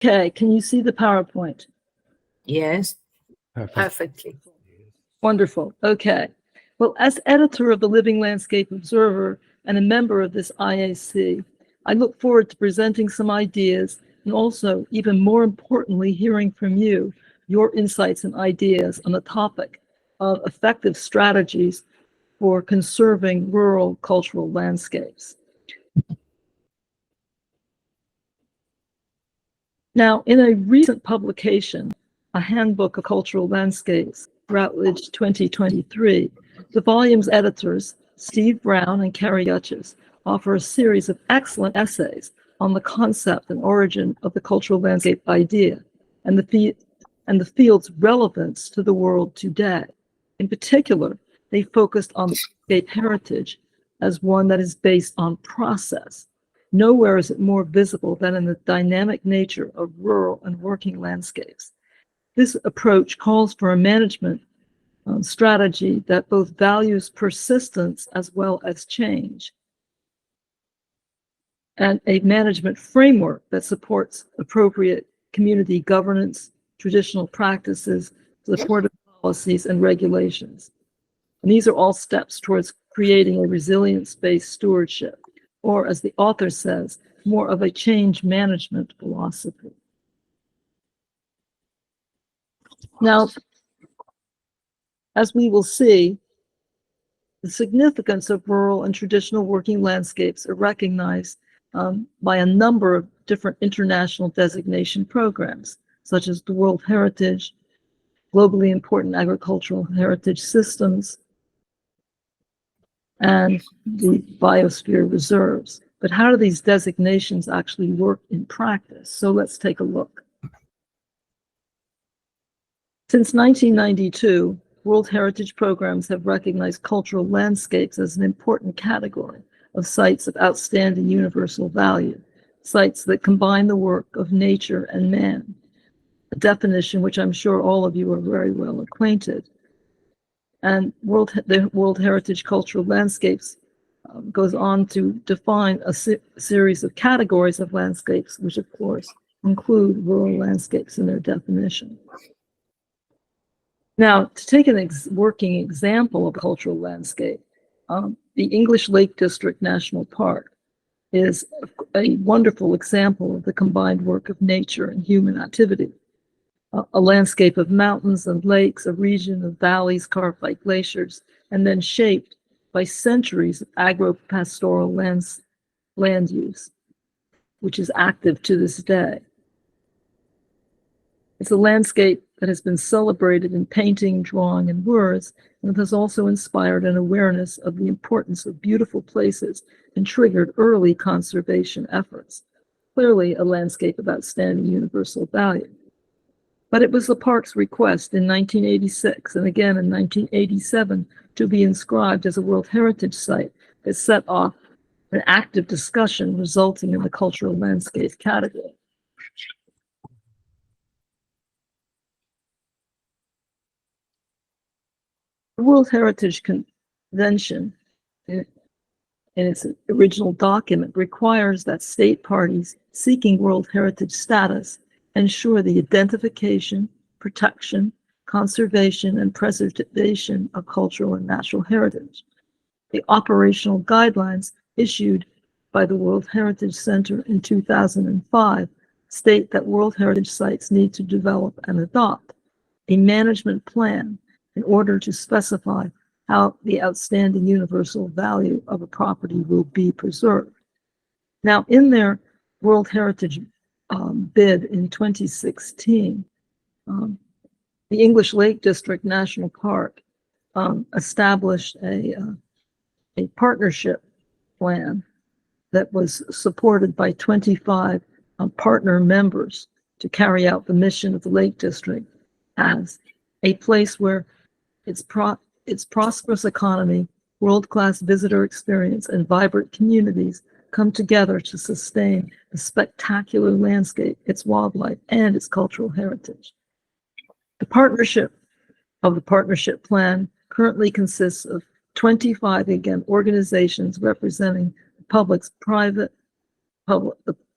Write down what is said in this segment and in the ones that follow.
Okay, can you see the PowerPoint? Yes, Perfect. perfectly. Wonderful. Okay. Well, as editor of the Living Landscape Observer and a member of this IAC, I look forward to presenting some ideas and also, even more importantly, hearing from you, your insights and ideas on the topic of effective strategies for conserving rural cultural landscapes. Now, in a recent publication, A Handbook of Cultural Landscapes, Routledge 2023, the volume's editors, Steve Brown and Carrie Dutchess, offer a series of excellent essays on the concept and origin of the cultural landscape idea and the field's relevance to the world today. In particular, they focused on the landscape heritage as one that is based on process. Nowhere is it more visible than in the dynamic nature of rural and working landscapes. This approach calls for a management strategy that both values persistence as well as change, and a management framework that supports appropriate community governance, traditional practices, supportive policies, and regulations. And these are all steps towards creating a resilience-based stewardship, or as the author says, more of a change management philosophy. Now, as we will see, the significance of rural and traditional working landscapes are recognized by a number of different international designation programs, such as the World Heritage, globally important agricultural heritage systems, and the biosphere reserves. But how do these designations actually work in practice? So let's take a look. Since 1992, World Heritage programs have recognized cultural landscapes as an important category of sites of outstanding universal value, sites that combine the work of nature and man, a definition which I'm sure all of you are very well acquainted. And the World Heritage Cultural Landscapes goes on to define a series of categories of landscapes, which of course include rural landscapes in their definition. Now, to take a working example of a cultural landscape, the English Lake District National Park is a wonderful example of the combined work of nature and human activity. A landscape of mountains and lakes, a region of valleys carved by glaciers, and then shaped by centuries of agro-pastoral land use, which is active to this day. It's a landscape that has been celebrated in painting, drawing, and words, and it has also inspired an awareness of the importance of beautiful places and triggered early conservation efforts. Clearly a landscape of outstanding universal value. But it was the park's request in 1986 and again in 1987 to be inscribed as a World Heritage Site that set off an active discussion resulting in the cultural landscape category. The World Heritage Convention, in its original document, requires that state parties seeking World Heritage status ensure the identification, protection, conservation, and preservation of cultural and natural heritage. The operational guidelines issued by the World Heritage Center in 2005 state that World Heritage sites need to develop and adopt a management plan in order to specify how the outstanding universal value of a property will be preserved. Now, in their World Heritage bid in 2016, the English Lake District National Park established a partnership plan that was supported by 25 partner members to carry out the mission of the Lake District as a place where its prosperous economy, world-class visitor experience, and vibrant communities come together to sustain the spectacular landscape, its wildlife, and its cultural heritage. The partnership plan currently consists of 25, again, organizations representing the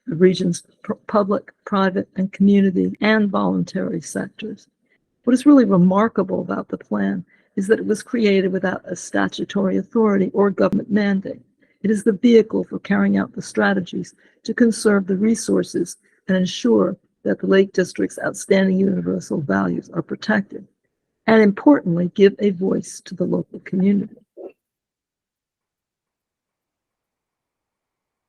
the region's public, private, and community and voluntary sectors. What is really remarkable about the plan is that it was created without a statutory authority or government mandate. It is the vehicle for carrying out the strategies to conserve the resources and ensure that the Lake District's outstanding universal values are protected, and importantly, give a voice to the local community.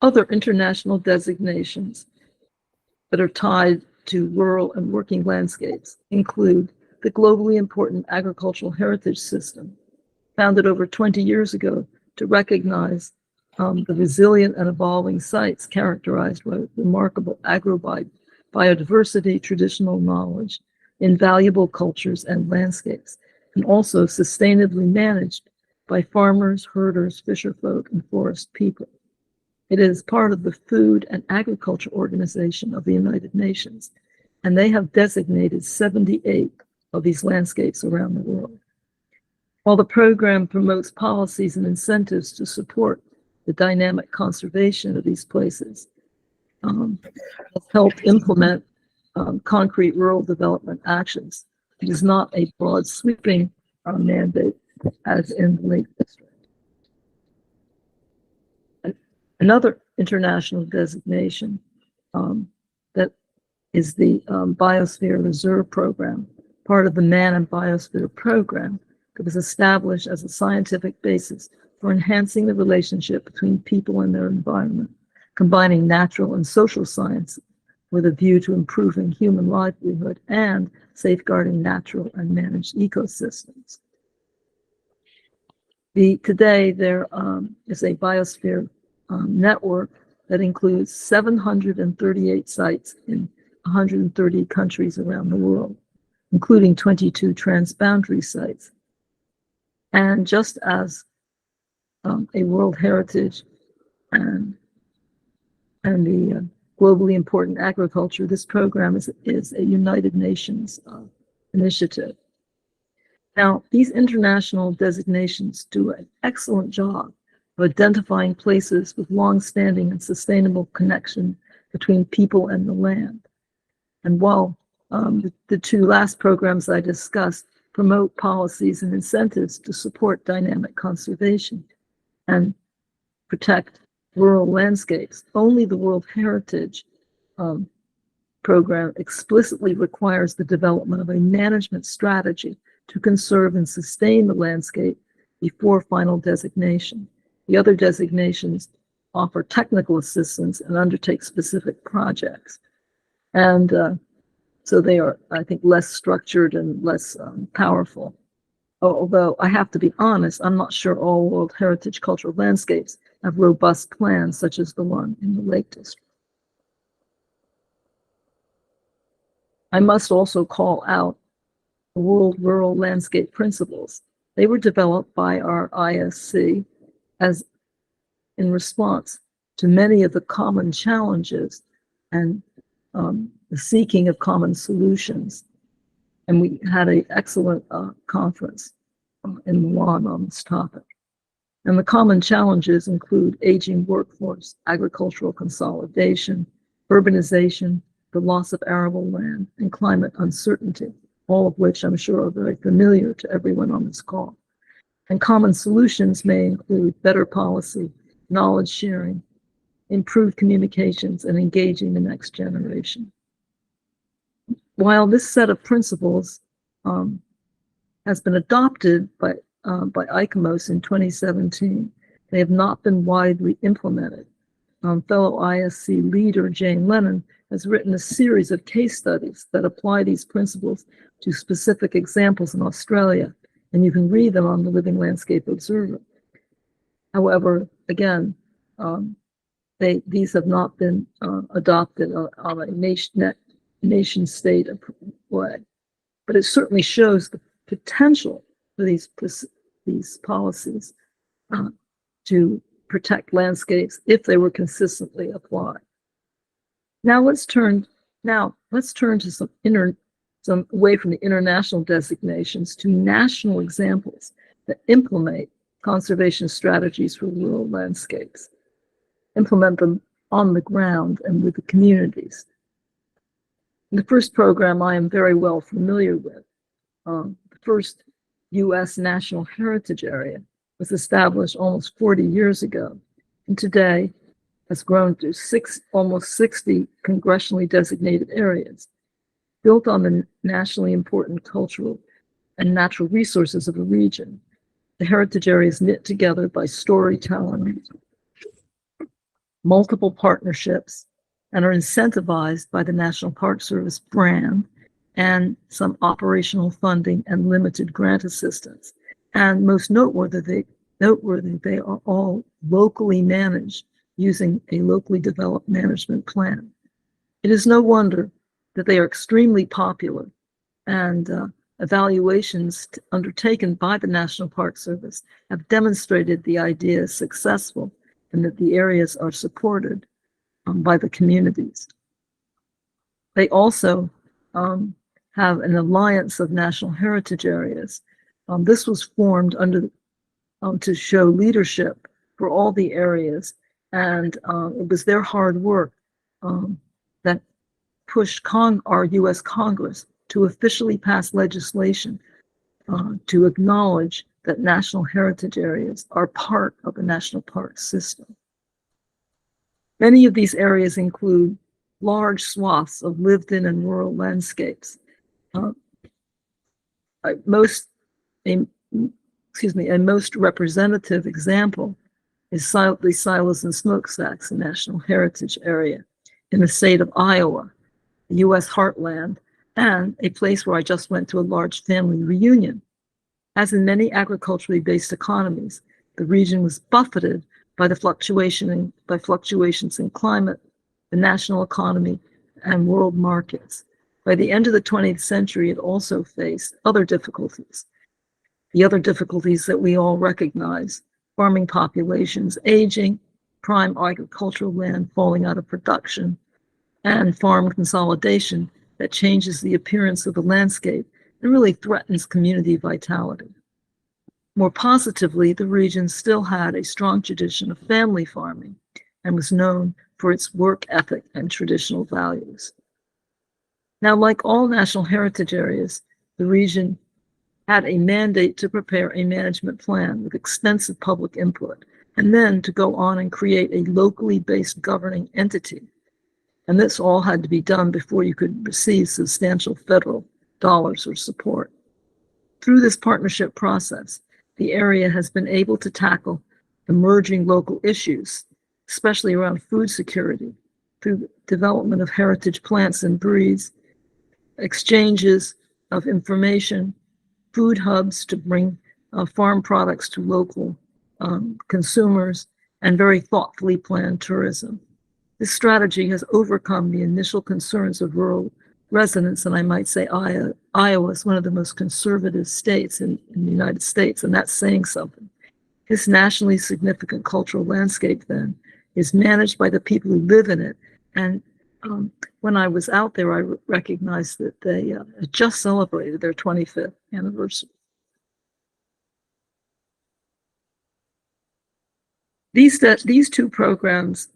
Other international designations that are tied to rural and working landscapes include the globally important agricultural heritage system, founded over 20 years ago to recognize the resilient and evolving sites characterized by remarkable biodiversity, traditional knowledge, invaluable cultures and landscapes, and also sustainably managed by farmers, herders, fisherfolk, and forest people. It is part of the Food and Agriculture Organization of the United Nations, and they have designated 78 of these landscapes around the world. While the program promotes policies and incentives to support the dynamic conservation of these places, has helped implement concrete rural development actions. It is not a broad sweeping mandate as in the Lake District. Another international designation that is the Biosphere Reserve Program, part of the Man and Biosphere Program, that was established as a scientific basis for enhancing the relationship between people and their environment, combining natural and social science with a view to improving human livelihood and safeguarding natural and managed ecosystems. Today, there is a biosphere network that includes 738 sites in 130 countries around the world, including 22 transboundary sites. And just as a World Heritage and the globally important agriculture, this program is a United Nations initiative. Now, these international designations do an excellent job of identifying places with long-standing and sustainable connection between people and the land. And while the two last programs I discussed promote policies and incentives to support dynamic conservation and protect rural landscapes, only the World Heritage Program explicitly requires the development of a management strategy to conserve and sustain the landscape before final designation. The other designations offer technical assistance and undertake specific projects. And so they are, I think, less structured and less powerful. Although I have to be honest, I'm not sure all World Heritage cultural landscapes have robust plans such as the one in the Lake District. I must also call out the World Rural Landscape Principles. They were developed by our ISC as in response to many of the common challenges and the seeking of common solutions. And we had an excellent conference in Milan on this topic. And the common challenges include aging workforce, agricultural consolidation, urbanization, the loss of arable land, and climate uncertainty, all of which I'm sure are very familiar to everyone on this call. And common solutions may include better policy, knowledge sharing, improved communications, and engaging the next generation. While this set of principles has been adopted by ICOMOS in 2017, they have not been widely implemented. Fellow ISC leader Jane Lennon has written a series of case studies that apply these principles to specific examples in Australia, and you can read them on the Living Landscape Observer. However, again, these have not been adopted on a nation-state way, but it certainly shows the potential for these policies to protect landscapes if they were consistently applied. Now let's turn to some away from the international designations to national examples that implement conservation strategies for rural landscapes. Implement them on the ground and with the communities. The first program I am very well familiar with, the first U.S. National Heritage Area, was established almost 40 years ago, and today has grown to almost 60 congressionally designated areas, built on the nationally important cultural and natural resources of the region. The heritage areas knit together by storytelling, multiple partnerships, and are incentivized by the National Park Service brand and some operational funding and limited grant assistance. And most noteworthy, they are all locally managed using a locally developed management plan. It is no wonder that they are extremely popular, and evaluations undertaken by the National Park Service have demonstrated the idea is successful and that the areas are supported by the communities. They also have an alliance of national heritage areas. This was formed to show leadership for all the areas, and it was their hard work that pushed our U.S. Congress to officially pass legislation to acknowledge that national heritage areas are part of the national park system. Many of these areas include large swaths of lived-in and rural landscapes. A most representative example is the silos and smokestacks, a national heritage area in the state of Iowa, the U.S. heartland, and a place where I just went to a large family reunion. As in many agriculturally based economies, the region was buffeted by fluctuations in climate, the national economy, and world markets. By the end of the 20th century, it also faced other difficulties. The other difficulties that we all recognize: farming populations aging, prime agricultural land falling out of production, and farm consolidation that changes the appearance of the landscape and really threatens community vitality. More positively, the region still had a strong tradition of family farming and was known for its work ethic and traditional values. Now, like all national heritage areas, the region had a mandate to prepare a management plan with extensive public input, and then to go on and create a locally based governing entity. And this all had to be done before you could receive substantial federal dollars or support. Through this partnership process, the area has been able to tackle emerging local issues, especially around food security, through the development of heritage plants and breeds, exchanges of information, food hubs to bring farm products to local consumers, and very thoughtfully planned tourism. This strategy has overcome the initial concerns of rural residents, and I might say Iowa is one of the most conservative states in the United States, and that's saying something. This nationally significant cultural landscape, then, is managed by the people who live in it. And when I was out there, I recognized that they had just celebrated their 25th anniversary. These two programs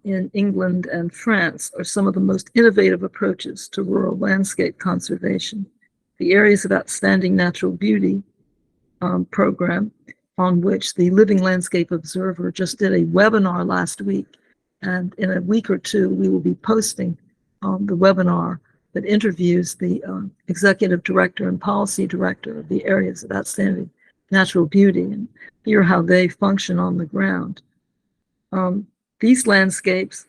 in England and France are some of the most innovative approaches to rural landscape conservation. The Areas of Outstanding Natural Beauty program, on which the Living Landscape Observer just did a webinar last week, and in a week or two we will be posting the webinar that interviews the executive director and policy director of the Areas of Outstanding Natural Beauty and hear how they function on the ground. These landscapes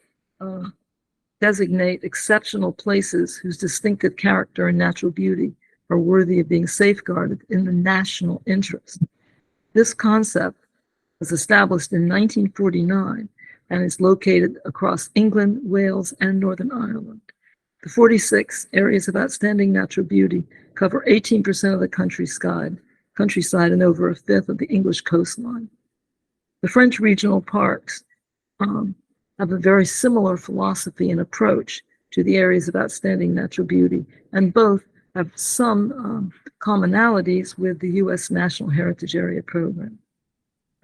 designate exceptional places whose distinctive character and natural beauty are worthy of being safeguarded in the national interest. This concept was established in 1949 and is located across England, Wales, and Northern Ireland. The 46 Areas of Outstanding Natural Beauty cover 18% of the countryside and over a fifth of the English coastline. The French regional parks have a very similar philosophy and approach to the Areas of Outstanding Natural Beauty, and both have some commonalities with the U.S. National Heritage Area program.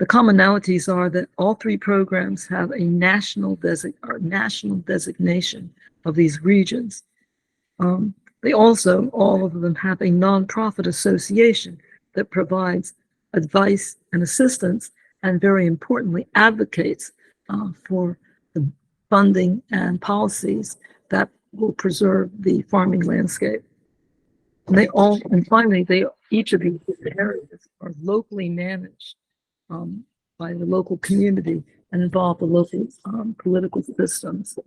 The commonalities are that all three programs have a national designation of these regions. They also, all of them, have a nonprofit association that provides advice and assistance, and very importantly, advocates for the funding and policies that will preserve the farming landscape. And finally, each of these areas are locally managed by the local community and involve the local political systems.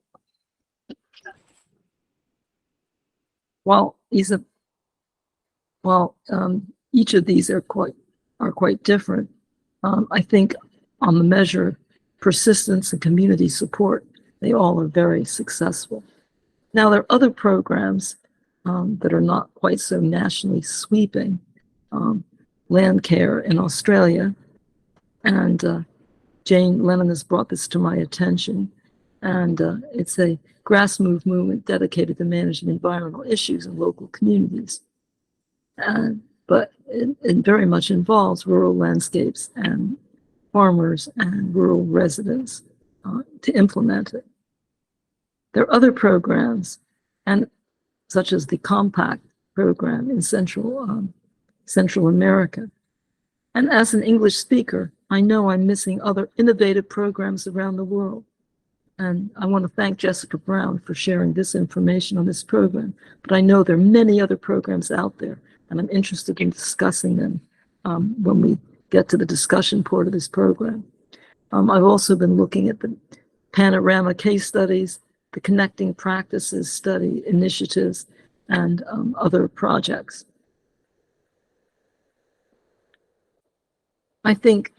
While each of these are quite different, I think on the measure persistence and community support, they all are very successful. Now, there are other programs that are not quite so nationally sweeping. Land care in Australia, and Jane Lennon has brought this to my attention, and it's a grassroots movement dedicated to managing environmental issues in local communities. But it very much involves rural landscapes and farmers and rural residents to implement it. There are other programs, and such as the Compact program in Central America. And as an English speaker, I know I'm missing other innovative programs around the world. And I want to thank Jessica Brown for sharing this information on this program. But I know there are many other programs out there, and I'm interested in discussing them when we get to the discussion part of this program. I've also been looking at the panorama case studies, the connecting practices study initiatives, and other projects. I think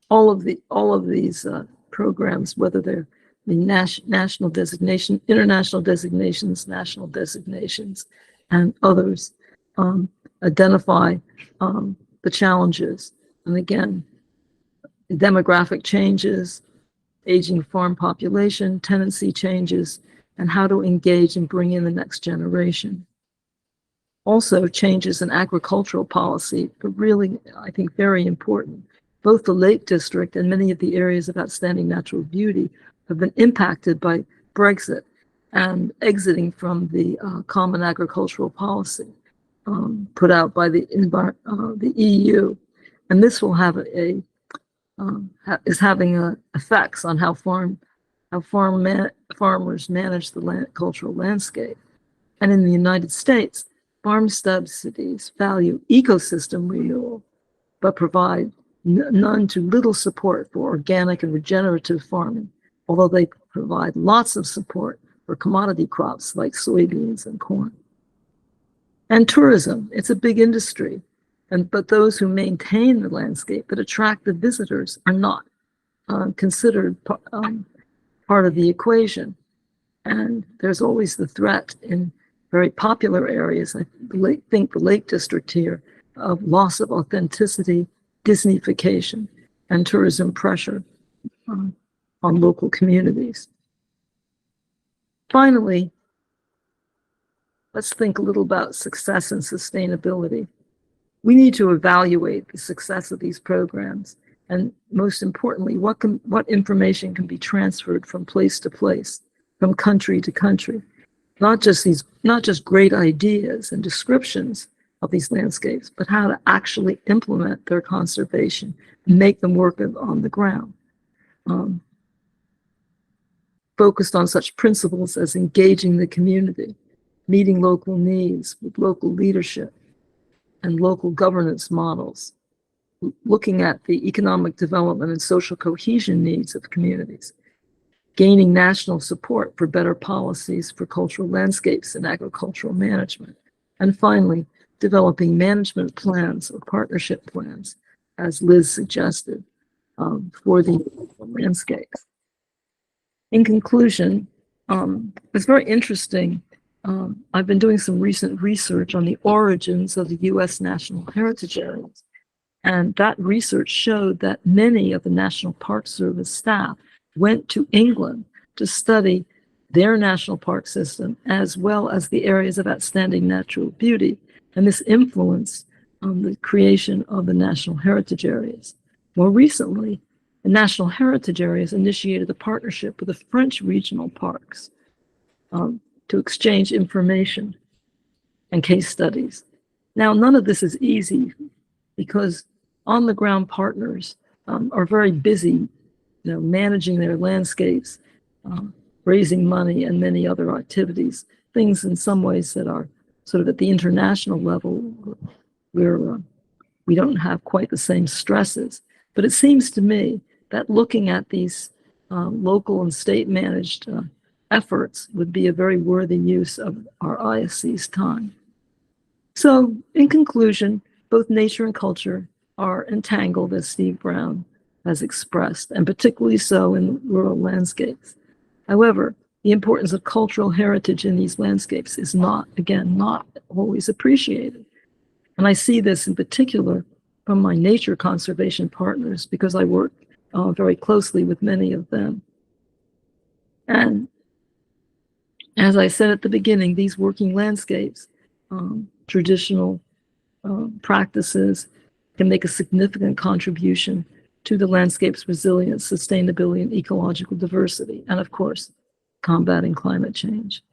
all of these programs, whether they're the national designation, international designations, national designations, and others, identify the challenges. And again, the demographic changes, aging farm population, tenancy changes, and how to engage and bring in the next generation. Also, changes in agricultural policy are really, I think, very important. Both the Lake District and many of the areas of outstanding natural beauty have been impacted by Brexit and exiting from the Common Agricultural Policy put out by the EU. And this will have is having effects on how farmers manage the cultural landscape. And in the United States, farm subsidies value ecosystem renewal, but provide none to little support for organic and regenerative farming, although they provide lots of support for commodity crops like soybeans and corn. And tourism, it's a big industry, but those who maintain the landscape that attract the visitors are not considered part of the equation. And there's always the threat in very popular areas, I think the Lake District here, of loss of authenticity, Disneyfication, and tourism pressure on local communities. Finally, let's think a little about success and sustainability. We need to evaluate the success of these programs, and most importantly, what information can be transferred from place to place, from country to country. Not just great ideas and descriptions of these landscapes, but how to actually implement their conservation and make them work on the ground. Focused on such principles as engaging the community, meeting local needs with local leadership and local governance models, looking at the economic development and social cohesion needs of communities, gaining national support for better policies for cultural landscapes and agricultural management, and finally, developing management plans or partnership plans, as Liz suggested, for the landscapes. In conclusion, it's very interesting. I've been doing some recent research on the origins of the U.S. National Heritage Areas, and that research showed that many of the National Park Service staff went to England to study their national park system, as well as the areas of outstanding natural beauty. And this influenced the creation of the national heritage areas. More recently, the National Heritage Areas initiated a partnership with the French regional parks to exchange information and case studies. Now, none of this is easy because on-the-ground partners are very busy, managing their landscapes, raising money, and many other activities, things in some ways that are sort of at the international level where we don't have quite the same stresses. But it seems to me that looking at these local and state-managed efforts would be a very worthy use of our ISC's time. So, in conclusion, both nature and culture are entangled, as Steve Brown has expressed, and particularly so in rural landscapes. However, the importance of cultural heritage in these landscapes is not always appreciated. And I see this in particular from my nature conservation partners because I work very closely with many of them. And as I said at the beginning, these working landscapes, traditional practices can make a significant contribution to the landscape's resilience, sustainability, and ecological diversity, and of course, combating climate change.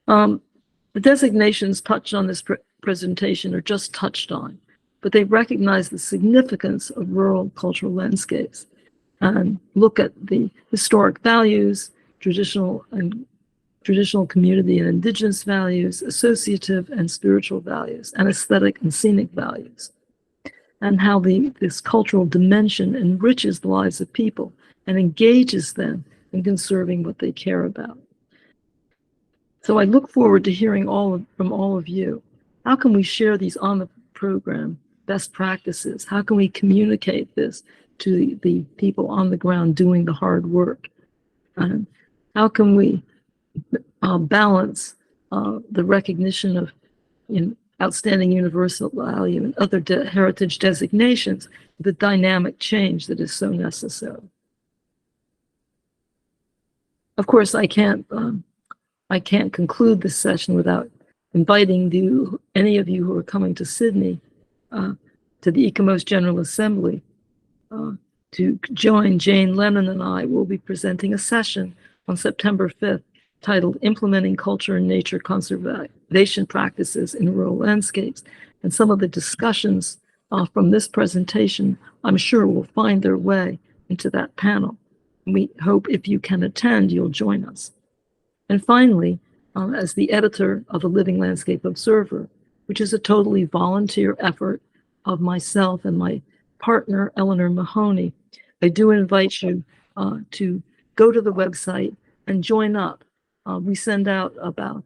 The designations touched on this presentation are just touched on, but they recognize the significance of rural cultural landscapes and look at the historic values, traditional community and indigenous values, associative and spiritual values, and aesthetic and scenic values, and how this cultural dimension enriches the lives of people and engages them in conserving what they care about. So I look forward to hearing from all of you. How can we share these on the program best practices? How can we communicate this to the people on the ground doing the hard work? And how can we balance the recognition of outstanding universal value and other heritage designations with the dynamic change that is so necessary? Of course, I can't conclude this session without inviting any of you who are coming to Sydney to the ICOMOS General Assembly to join Jane Lennon and I. Will be presenting a session on September 5th titled Implementing Culture and Nature Conservation Practices in Rural Landscapes. And some of the discussions from this presentation, I'm sure, will find their way into that panel. We hope if you can attend, you'll join us. And finally, as the editor of the Living Landscape Observer, which is a totally volunteer effort of myself and my partner, Eleanor Mahoney, I do invite you to go to the website and join up. We send out about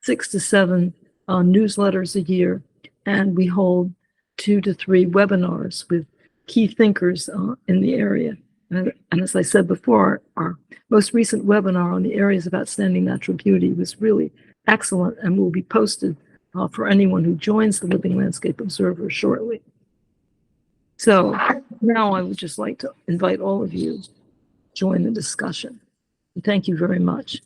6 to 7 newsletters a year, and we hold 2 to 3 webinars with key thinkers in the area. And as I said before, our most recent webinar on the areas of outstanding natural beauty was really excellent and will be posted for anyone who joins the Living Landscape Observer shortly. So now I would just like to invite all of you to join the discussion. And thank you very much.